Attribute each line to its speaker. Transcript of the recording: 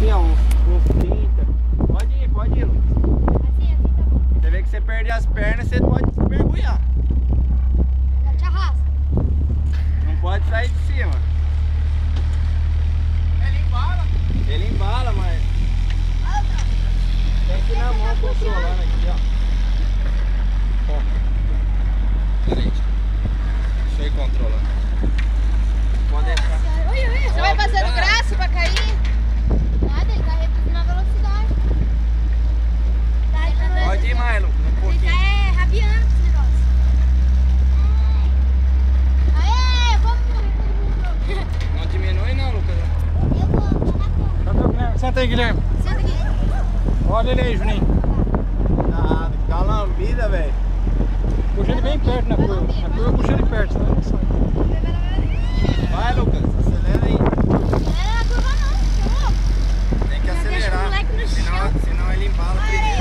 Speaker 1: assim, ó, uns 30. Pode ir, Lucas.
Speaker 2: Assim tá bom.
Speaker 1: Você vê que você perder as pernas, você pode se mergulhar.
Speaker 2: Já te arrasta.
Speaker 1: Não pode sair de cima. Ele embala, mas tem que ir na mão controlando aqui, ó. Pera aí. Deixa eu ir controlando. Pode deixar.
Speaker 2: Ui, você vai fazendo graça pra cair? Nada, ele tá reduzindo a velocidade.
Speaker 1: Pode ir mais, Lucas, um
Speaker 2: Ele
Speaker 1: pouquinho.
Speaker 2: tá rabiando com esse negócio. Aê, vamos morrer.
Speaker 1: Não diminui não, Lucas.
Speaker 2: Eu vou na ponta.
Speaker 3: Senta aí, Guilherme.
Speaker 2: Senta aqui.
Speaker 3: Olha ele aí, Juninho.
Speaker 1: Dá uma lambida, velho.
Speaker 3: Puxa ele bem perto na curva. Na curva puxa ele perto, senão ele não sai.
Speaker 1: Vai, Lucas, acelera aí.
Speaker 2: Não é na curva não, tá louco?
Speaker 1: Tem que
Speaker 2: Já deixa o
Speaker 1: acelerar,
Speaker 2: moleque no chão.
Speaker 1: senão ele embala primeiro.